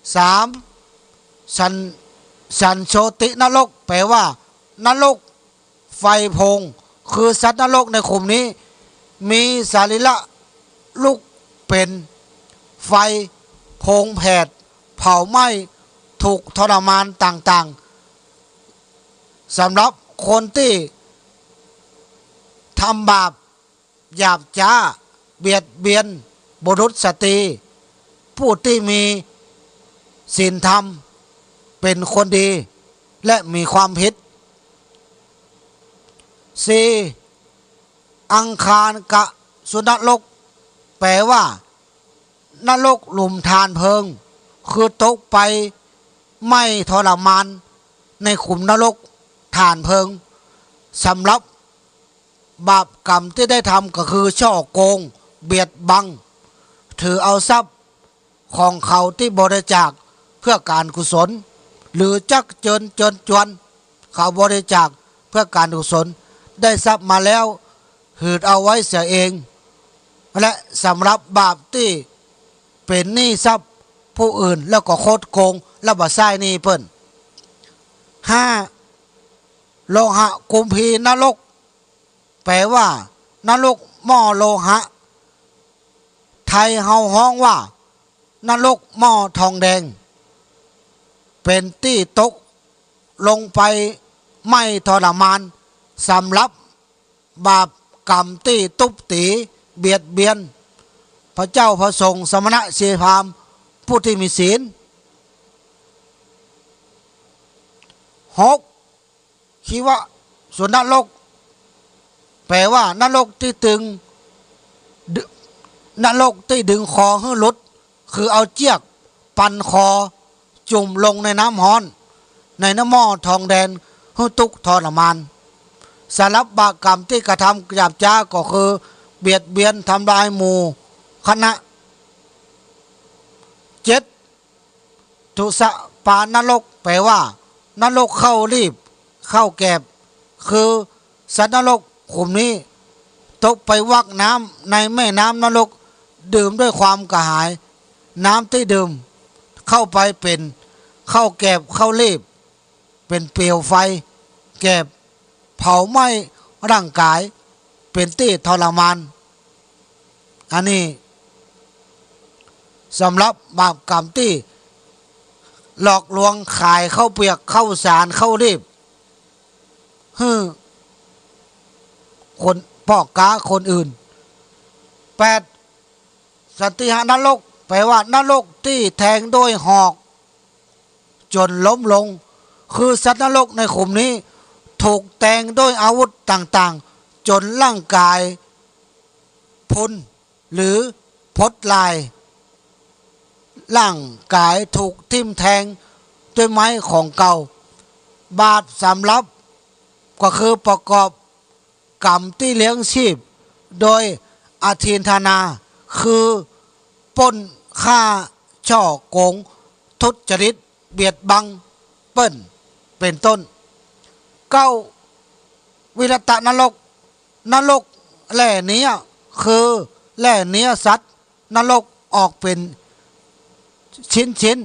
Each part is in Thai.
3. สันโชตินรกแปลว่านรกไฟพงคือสัตว์นรกในขุมนี้มีสรีระลุกเป็นไฟพงแผดเผาไหม้ถูกทรมานต่างๆสำหรับคนที่ทำบาปหยาบช้าเบียดเบียนบุรุษสตรีผู้ที่มีศีลธรรมเป็นคนดีและมีความผิด 4. อังคารกะสุนรกแปลว่านรกหลุมทานเพลิงคือตกไปไม่ทรมานในขุมนรกทานเพลิงสำหรับบาปกรรมที่ได้ทำก็คือช่อโกงเบียดบังถือเอาทรัพย์ของเขาที่บริจาคเพื่อการกุศลหรือจักเจิญจวนเขาบริจาคเพื่อการกุศลได้ทรัพย์มาแล้วหืดเอาไว้เสียเองและสำหรับบาปที่เป็นหนี้ทรัพย์ผู้อื่นแล้วก็โคดโกงและบ่ใช้หนี้เพิ่น 5. โลหะกุมพีนรกแปลว่านรกหม้อโลหะไทยเฮาฮ้องว่านรกหม้อทองแดงเป็นที่ตกลงไปไม่ทรมานสำหรับบาปกรรมที่ตุบตีเบียดเบียนพระเจ้าพระสงฆ์สมณะชีพราหมณ์ผู้ที่มีศีล 6. ชีวะสุนรกแปลว่านรกที่นรกที่ดึงคอให้หลุดคือเอาเจียกปั่นคอจุ่มลงในน้ำฮ้อนในน้ำหม้อทองแดงให้ทุกข์ทรมานสารบบาปกรรมที่กระทำหยาบช้าก็คือเบียดเบียนทำลายหมู่คณะ 7. ทุสปานรกแปลว่านรกเข้ารีบเข้าแกบคือสัตว์นรกขุมนี้ตกไปวักน้ำในแม่น้ำนรกดื่มด้วยความกระหายน้ำที่ดื่มเข้าไปเป็นเข้าแกบเข้ารีบเป็นเปลวไฟแกบเผาไหม้ร่างกายเป็นที่ทรมานอันนี้สำหรับบาปกรรมที่หลอกลวงขายเข้าเปียกเข้าสารเข้ารีบคนพ่อกาคนอื่น 8. สัตติหนรกแปลว่านรกที่แทงด้วยหอกจนล้มลงคือสัตว์นรกในขุมนี้ถูกแทงด้วยอาวุธต่างๆจนร่างกายพุนหรือพดลายร่างกายถูกทิ่มแทงด้วยไม้ของเก่าบาปสำรับก็คือประกอบกรรมที่เลี้ยงชีพโดยอาทินธนาคือปล้นฆ่าช่อโกงทุจริตเบียดบังเปิ้นเป็นต้น 9. วิรตนรกแหล่เนี้ยคือแหล่เนี้ยสัตว์นรกออกเป็นชิ้น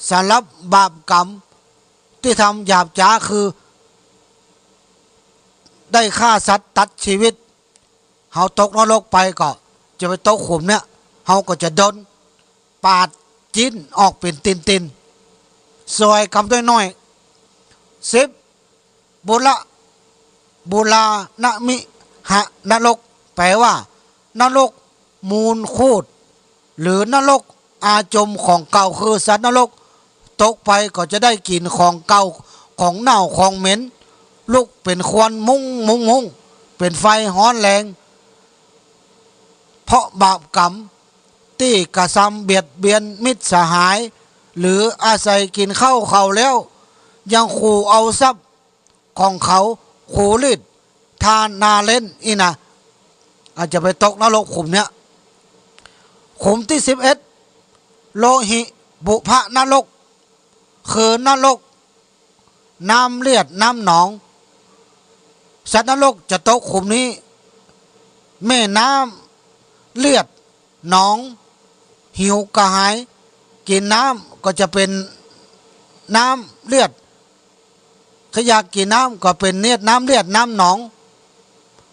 สารรับบาปกรรมที่ทำหยาบช้าคือได้ฆ่าสัตว์ตัดชีวิตเฮาตกนรกไปก็จะไปตกขุมเนี่ยเฮาก็จะโดนปาดจิ้นออกเป็นตินซอยกำด้วยน้อย 10. บุลานมิหะนรกแปลว่านรกมูลคูดหรือนรกอาจมของเก่าคือสัตว์นรกตกไปก็จะได้กินของเก่าของเน่าของเหม็นลุกเป็นควันมุงเป็นไฟฮ้อนแรงเพราะบาปกรรมที่กระทำเบียดเบียนมิตรสหายหรืออาศัยกินข้าวเขาแล้วยังขู่เอาทรัพย์ของเขาขู่ลิดทานนาเล่นอีนะอาจจะไปตกนรกขุมเนี้ยขุมที่ 11โลหิบุพนรกคือนรกน้ำเลือดน้ำหนองสัตว์นรกจะตกขุมนี้แม่น้ำเลือดหนองหิวกระหาย กินน้ำก็จะเป็นน้ำเลือดถ้าอยากกินน้ำก็เป็นน้ำเลือดน้ำหนอง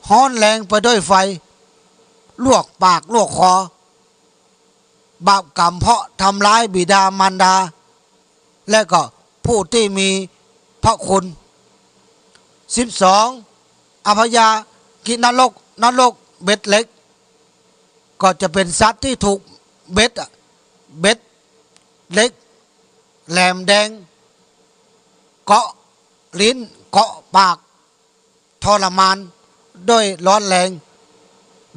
ฮ้อนแรงไปด้วยไฟลวกปากลวกคอบาปกรรมเพราะทำร้ายบิดามารดาและก็ผู้ที่มีพระคุณ12อภยากินรกเบ็ดเล็กก็จะเป็นสัตว์ที่ถูกเบ็ดเล็กแหลมแดงเกาะลิ้นเกาะปากทรมานด้วยร้อนแรง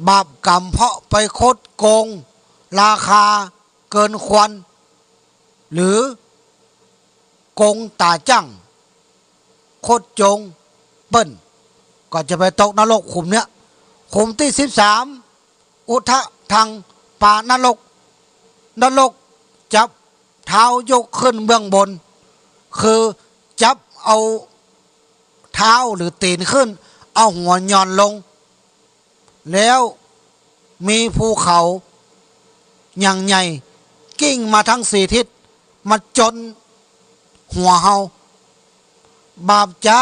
บาปกรรมเพราะไปคดโกงราคาเกินควรหรือโกงตาจั่งโคดจงเปิ้นก็จะไปตกนรกขุมเนี้ยขุมที่13อุทะทางป่านรกจับเท้ายกขึ้นเบื้องบนคือจับเอาเท้าหรือตีนขึ้นเอาหัวย่อนลงแล้วมีภูเขาอย่างใหญ่กิ้งมาทั้ง4ทิศมาจนหัวเฮาบาปจ้า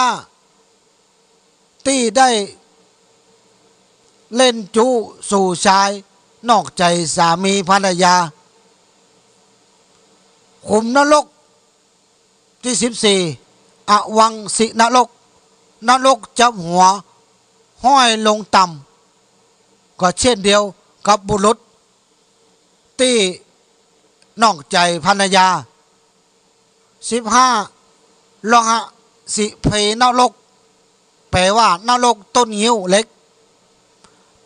ที่ได้เล่นจู้สู่ชายนอกใจสามีภรรยาขุมนรกที่14อวังสินรกจับหัวห้อยลงต่ำก็เช่นเดียวกับบุรุษที่นอกใจภรรยา15โลหะสิเพนรกแปลว่านรกต้นงิ้วเล็ก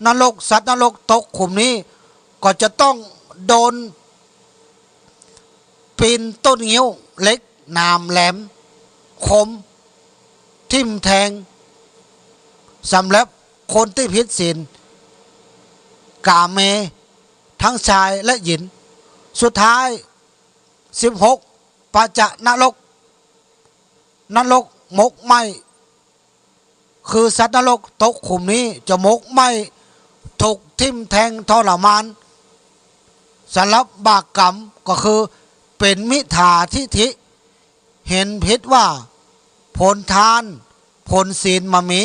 นรกสัตว์นรกตกขุมนี้ก็จะต้องโดนปีนต้นงิ้วเล็กนามแหลมคมทิ่มแทงสำหรับคนที่ผิดศีลกาเมทั้งชายและหญิงสุดท้าย16ปัจจนรกมกไหมคือสัตว์นรกตกขุมนี้จะมกไหมถูกทิ่มแทงทรมานสำหรับบาปกรรมก็คือเป็นมิจฉาทิฐิเห็นผิดว่าผลทานผลศีลมามี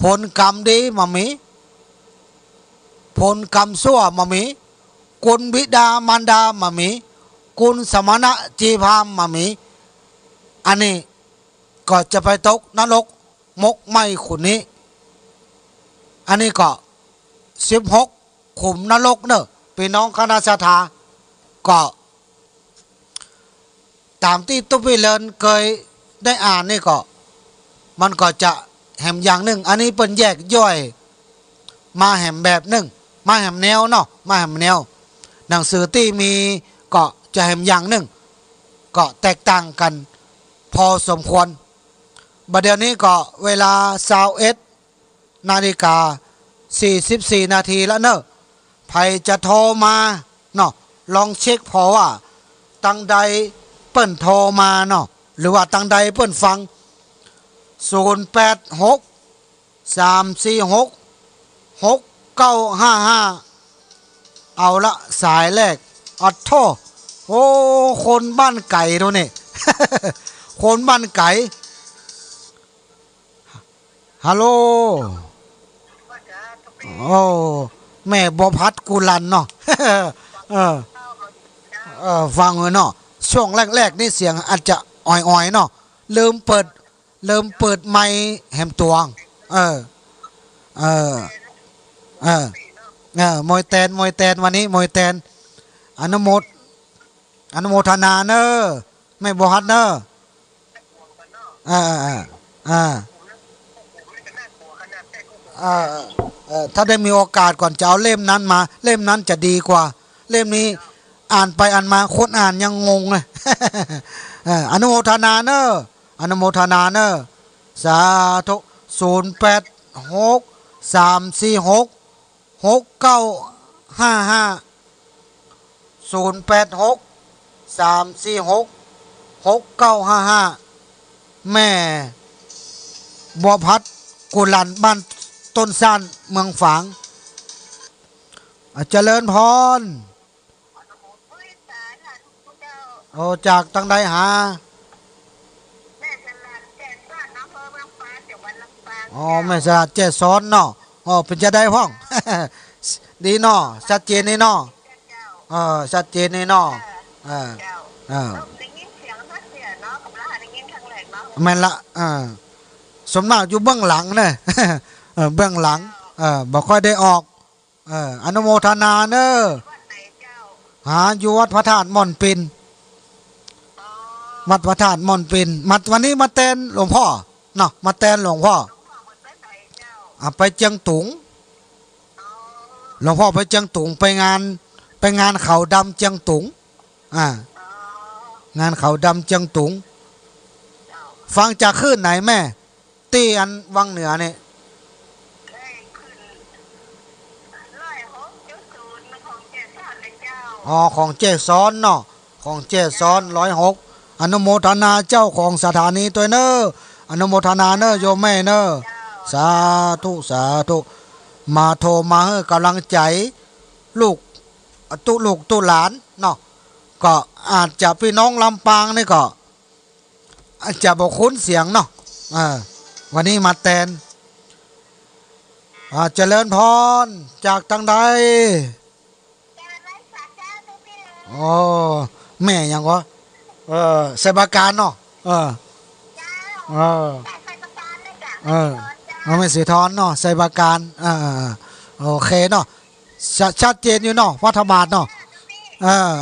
ผลกรรมดีมามีผลกรรมชั่วมามีกุลบิดามารดามามีกุลสมณะจีพามมามีอันนี้ก็จะไปตกนรกมกไหมขุนนี้อันนี้ก็16ขุมนรกเนอะพี่น้องคณะสัตยาก็ตามที่ตุ๊พี่เลินเคยได้อ่านนี่ก็มันก็จะแหมอย่างหนึ่งอันนี้เป็นแยกย่อยมาแหมแบบหนึ่งมาแหมแนวเนาะมาแหมแนวหนังสือที่มีก็จะแหมอย่างหนึ่งก็แตกต่างกันพอสมควรบัดเดี๋ยวนี้ก็เวลา21 นาฬิกา 44 นาทีแล้วเนอะใครจะโทรมาเนาะลองเช็คพอว่าตั้งใดเปิ้นโทรมาเนาะหรือว่าตั้งใดเปิ้นฟัง086 346 6955เอาละสายแรกอัดโทโอ้คนบ้านไก่ตัวนี่ คนบ้านไก่ฮัลโหลโอ้แม่บพัดกุลันเนาะ ฟังเลยเนาะช่วงแรกๆนี่เสียงอาจจะอ่อยๆเนาะเริ่มเปิดไมค์แหมตวงมวยแตนวันนี้มวยแตนอนุโมทนาเนอะแม่บพัดเนอะถ้าได้มีโอกาสก่อนจะเอาเล่มนั้นมาเล่มนั้นจะดีกว่าเล่มนี้อ่านไปอ่านมาคนอ่านยังงงเลย อนุโมทนาเนอะสาธุ086 346 6955 086 346 6955แม่บัวพัดกุลันบ้านต้นซานเมืองฝางเจริญพร โอ้จากตั้งใดหาแม่สลัดแจ้งว่าน้ำเพิ่มน้ำปลาจังหวัดลำปาง อ๋อเจ้าแม่สลัดเจ็ดซ้อนเนาะอ๋อเป็นจะได้พ้อง ดีเนาะชัดเจนนี่เนาะเจ้าชัดเจนนี่เนาะเออเจ้าเออต้องได้ยินเสียงทัดเสียเนาะกับรหัสได้ยินครั้งแรกเนาะแม่นละสมมากอยู่เบื้องหลังเนี่ย เบื้องหลังบ่ค่อยได้ออกอนุโมทนาเนอะวัดไหนเจ้าหาอยู่วัดพระธาตุม่อนปินอ๋อวัดพระธาตุม่อนปินมาวันนี้มาเต้นหลวงพ่อเนาะมาเต้นหลวงพ่อหลวงพ่อวัดไหนเจ้าไปเจียงตุงอ๋อหลวงพ่อไปเจียงตุงไปงานเขาดำเจียงตุงอ๋องานเขาดำเจียงตุงเจ้าฟังจากคลื่นไหนแม่ตีอันวังเหนือเนี่ยได้ขึ้น106.0ของเจ็ดท่านเลยเจ้าของเจซ้อนเนาะของเจซ้อน106อนุโมทนาเจ้าของสถานีตัวเนออนุโมทนาเนอโยมแม่เนอสาธุสาธุมาโทรมาให้กำลังใจลูกตุหลานเนาะก็อาจจะพี่น้องลำปางนี่ก็อาจจะบอกคุ้นเสียงเนาะวันนี้มาแตนเจริญพรจากทางใดโอ้แม่ยังก็ใส่บาการเนาะเออไม่เสียทอนเนาะใส่บาการโอเคเนาะชัดเจนอยู่เนาะวัฒบาทเนาะ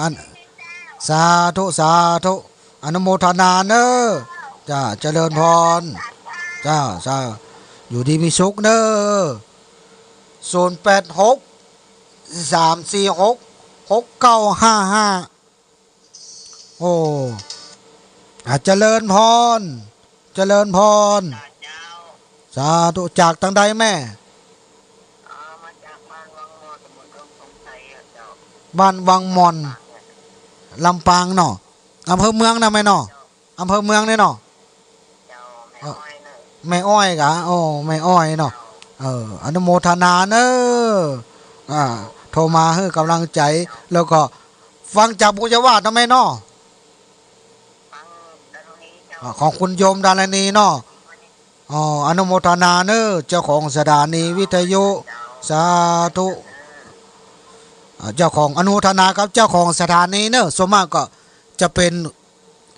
อันสาธุสาธุอนุโมทนาเนอจ้าเจริญพรจ้าอยู่ดีมีสุขเนอ086 346 6955โอ้เจริญพรเจริญพรสาธุจากทางใดแม่มาจากบ้านวังมอตำบลดงสงสัยเจ้าบ้านวังมอนลำปางเนาะอำเภอเมืองนะแม่เนาะอำเภอเมืองเนี่ยเนาะเจ้าแม่อ้อยเนอะแม่อ้อยกะโอ้แม่อ้อยเนาะอนุโมทนาเนอะโทรมาให้กำลังใจแล้วก็ฟังจากบุญวาสนะแม่เนาะฟังดารุณีเจ้าของคุณโยมดารณีเนาะอนุโมทนาเนอะเจ้าของสถานีวิทยุสาธุเจ้าของอนุโมทนาครับเจ้าของสถานีเนอะส่วนมากก็จะเป็น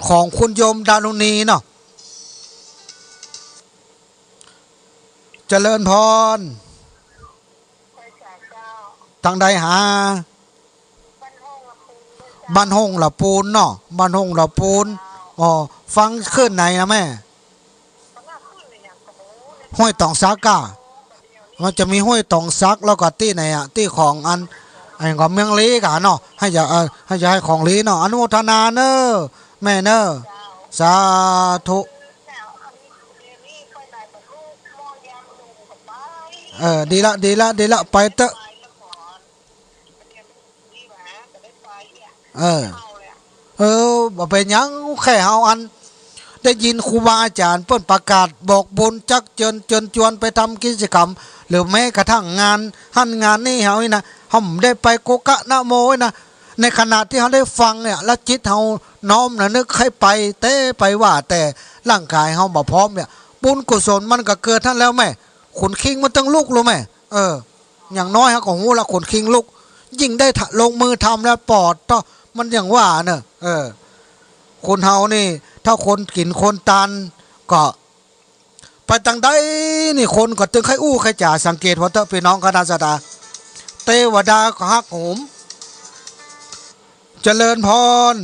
ของคุณโยมดารุณีเนาะเจริญพรทางใดหาบ้านห้องละปูนเนาะบ้านห้องละปูนฟังขึ้นไหนนะแม่ห้วยตองซักกะมันจะมีห้วยตองซักแล้วก็ที่ไหนที่ของอันของเมืองลีกะเนาะให้ของลีเนาะอนุโมทนาเนอแม่เนอสาธุดีละไปเตอะบ่เป็นยังแค่เฮาอันได้ยินครูบาอาจารย์เปิ้นประกาศบอกบุญจักเจิญชวนไปทำกิจกรรมหรือแม้กระทั่งงานหั่นงานนี่เฮานี่นะเฮาได้ไปโกกะนะโมนะในขณะที่เฮาได้ฟังเนี่ยแล้วจิตเฮาน้อมนึกให้ไปไปว่าแต่ร่างกายเฮาบ่พร้อมเนี่ยบุญกุศลมันก็เกิดท่านแล้วแม่ขุนคิงมันต้องลุกรู้แม่อย่างน้อยเฮาก็ฮู้ละขุนคิงลุกยิ่งได้ลงมือทำแล้วปอดต่อมันอย่างว่าเนอะคนเฮานี่ถ้าคนกินคนตันก็ไปตังใดนี่คนก็ตึงให้อู้ให้จ่าสังเกตว่าเถอะพี่น้องคณะสัตยาเทวดาก็ฮักโหมเจริญพร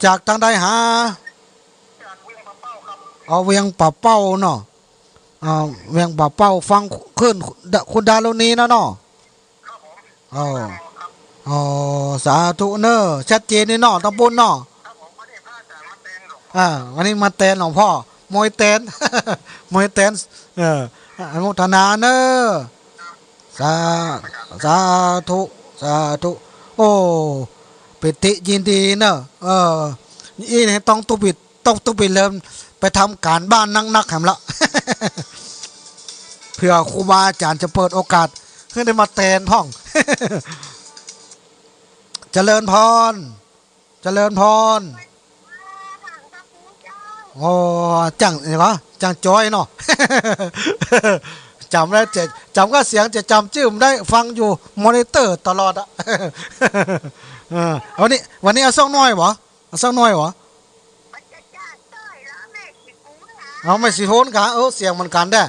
จากตังใดหาเวียงป่าเป้าเนาะเวียงป่าเป้าฟังขึ้นคุณดารุณีนะเนาะสาธุเนอชัดเจนนี่เนาะตำบลเนาะวันนี้มาเต้นหลวงพ่อมวยเต้นมวยเต้นอนุโมทนาเนอสาธุโอ้ปิติยินดีเนอะอีนี่ต้องตุบิดเริ่มไปทำการบ้านนักแหมละ เพื่อครูบาอาจารย์จะเปิดโอกาสให้ได้มาเต้นพ่อง เจริญพรเจริญพรโอ้จังเหรอจังจอยเนาะ จำได้จะจำก็เสียงจะจำชื่อมได้ฟังอยู่มอนิเตอร์ตลอดอะ วันนี้เอาซ่องน้อยเหรอเอาซ่องน้อยเหรอเอาไม่สิโหนกะเสียงมันกันได้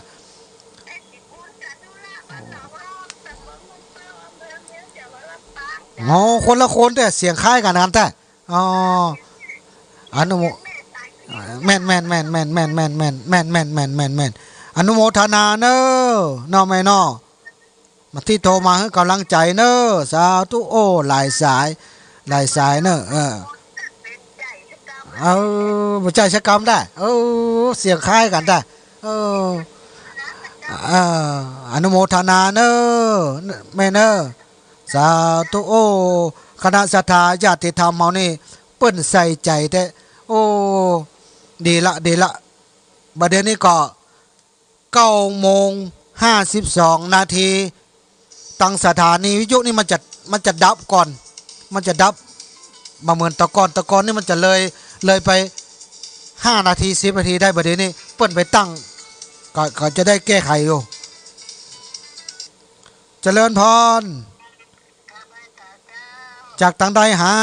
อ๋อคนละคนแต่เสียงคล้ายกันนั่นแต่อ๋ออนุโมแม่นแม่นแม่นแม่นแม่นแม่นแม่นแม่นแม่นแม่นแม่นแม่นอนุโมทนาเนอนอไม่นอมาที่โทรมาให้กำลังใจเนอสาธุโอ้หลายสายเนอบ่ใจชะกรรมได้เสียงคล้ายกันได้เอออนุโมทนาเนอแม่เนอสาธุโอ้คณะศรัทธาญาติธรรมเฮานี่เปิ้นใส่ใจแต่โอ้ดีละบัดเดี๋ยวนี้ก็9:52 นาทีตั้งสถานีวิทยุนี่มันจะดับก่อนมันจะดับมาเหมือนตะกอนนี่มันจะเลยไป5 นาที10 นาทีได้บัดเดี๋ยวนี้เปิ้นไปตั้งก็จะได้แก้ไขอยู่เจริญพรจากทางใดหา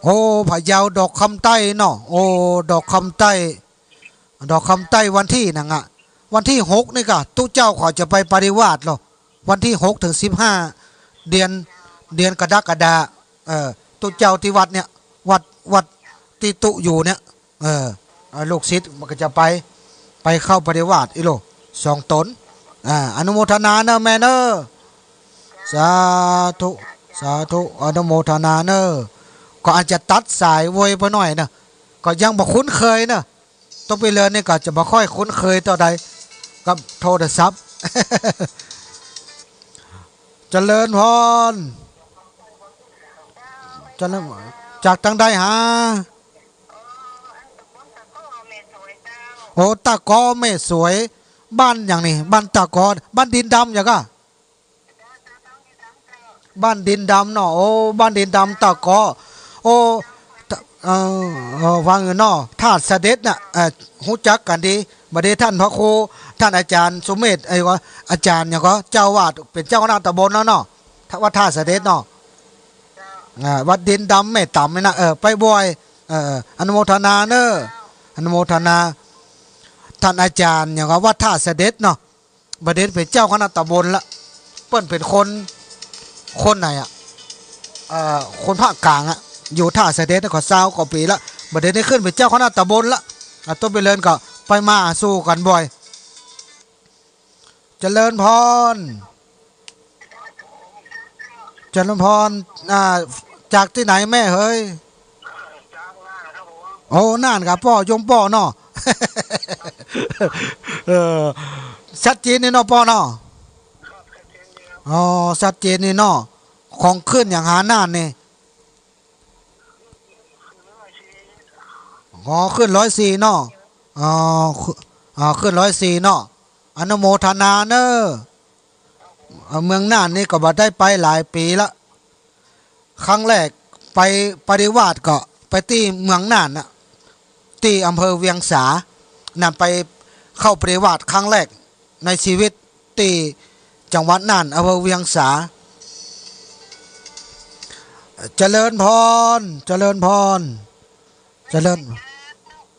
โอ้พะเยาดอกคำใต้เนาะโอ้ดอกคำใต้วันที่นั่นอ่ะวันที่6นี่ก็ตู้เจ้าขอจะไปปริวาสเหรอวันที่6 ถึง 15เดือนกรกฎาตู้เจ้าที่วัดเนี่ยวัดที่ตุอยู่เนี่ยลูกศิษย์มันก็จะไปเข้าปริวาสอีโล2 ตนอนุโมทนาเนอะแม่เนอะสาธุอนุโมทนาเนอะก็อาจจะตัดสายโวยไปหน่อยนะก็ยังบ่คุ้นเคยนะต้องไปเรียนนี่ก็จะบ่ค่อยคุ้นเคยต่อใดกับโทรศัพท์ เจริญพรจากทางใดหาโอ้ตะกอแม่สวยบ้านอย่างนี้บ้านตะกอบ้านดินดำอย่างก็บ้านดินดำเนาะโอ้บ้านดินดำตะกอโอ้ฟังอยู่เนาะธาตุเสด็จน่ะรู้จักกันดีบัดนี้ท่านพระครูท่านอาจารย์สุเมธว่าอาจารย์เนี่ยก็เจ้าวาดเป็นเจ้าคณะตำบลแล้วเนาะวัดธาตุเสด็จเนาะวัดดินดำไม่ต่ำเลยนะไปบ่อยอนุโมทนาเนอะอนุโมทนาท่านอาจารย์เนี่ยก็วัดธาตุเสด็จเนาะบัดนี้เป็นเจ้าคณะตำบลละเปิ้นเป็นคนไหนคนภาคกลางอยู่ท่าเสด็จก็20 กว่าปีละบัดนี้ขึ้นเป็นเจ้าคณะตำบลละต้นไปเลินก็ไปมาสู้กันบ่อยเจริญพรจากที่ไหนแม่เฮ้ยโอ้น่านกับพ่อยมพ่อเนาะ ชัดเจนนี่เนาะพ่อเนาะอ๋อชัดเจนนี่เนาะของขึ้นอย่างหาน่านนี่อ๋อขึ้น104เนาะขึ้น104เนาะอนุโมทนาเนอะเมืองน่านนี่ก็บ่ได้ไปหลายปีละครั้งแรกไปปฏิวาสก็ไปที่เมืองน่านน่ะที่อำเภอเวียงสานั่นไปเข้าปฏิวาสครั้งแรกในชีวิตที่จังหวัดน่านอำเภอเวียงสาเจริญพร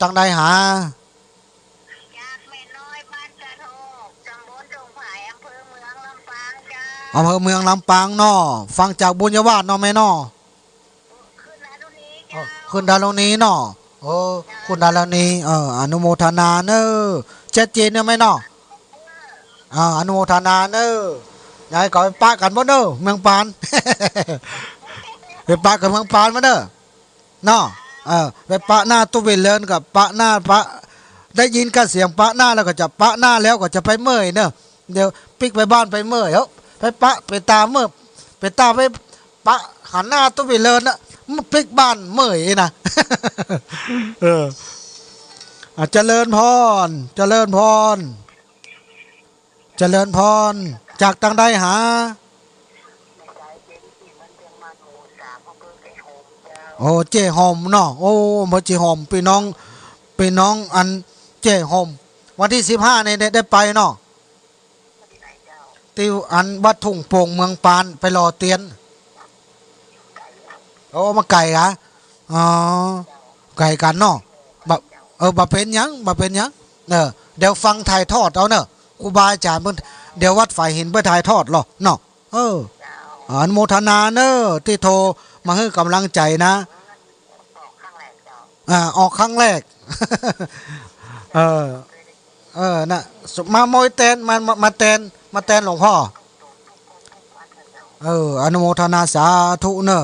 ตั้งใดหาอำเภอเมืองลำปางเนาะฟังจากบุญยวาสเนาะแม่เนาะขึ้นดารุณีเนาะโอ้คุณดารุณีอนุโมทนาเนอะชัดเจนเนาะแม่เนาะอนุโมทนาเนอะยายก็ไปปะกันบ่เด้อเมืองปาน ไปปะกันเมืองปานมาเด้อเนาะไปปะหน้าตู้เวลเลินกับปะหน้าปะได้ยินกันเสียงปะหน้าแล้วก็จะปะหน้าแล้วก็จะไปเมื่อยเนอะเดี๋ยวปิกไปบ้านไปเมื่อยไปปะไปตาเมื่อไปตาไปปะหันหน้าตู้เวลเลินนะมันปิกบ้านเมื่อยนะ เจริญพร เจริญพรจากตังใดหาไม่ใช่เป็นที่มันเรียงมาหมู่สามอำเภอไก่โฮมเจ้าโอ้เจ้หอมเนาะโอ้บ่เจ้หอมพี่น้องอันเจ้หอมวันที่15นี่ได้ไปเนาะที่ไหนเจ้าที่อันวัดทุ่งโป่งเมืองปานไปรอเตียนไก่เจ้าโอ้มาไก่หะอ๋อไก่กันเนาะบะบ่เป็นหยังบ่เป็นหยังเดี๋ยวฟังถ่ายทอดเอาเนอะครูบาอาจารย์เพิ่นเดี๋ยววัดฝ่ายหินเพิ่นถ่ายทอดหรอเนาะเจ้าอนุโมทนาเนอะที่โทรมาให้กำลังใจนะออกข้างแรกเจ้าออกครั้งแรก เออน่ะมาโมยแตนมาแตนหลวงพ่ออนุโมทนาสาธุเนอะ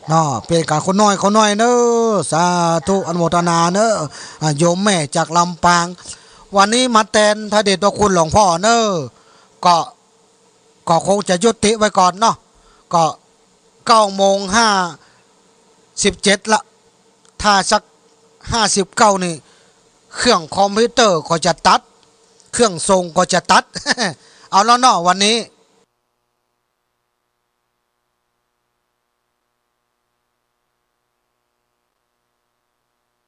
เนาะเป็นการคนน้อยเนอะสาธุอนุโมทนาเนอะโยมแม่จากลำปางวันนี้มาแตนพระเดชพระคุณหลวงพ่อเนอะก็คงจะยุติไว้ก่อนเนาะก็9:57ละถ้าสัก59นี่เครื่องคอมพิวเตอร์ก็จะตัดเครื่องทรงก็จะตัด เอาแล้วเนาะวันนี้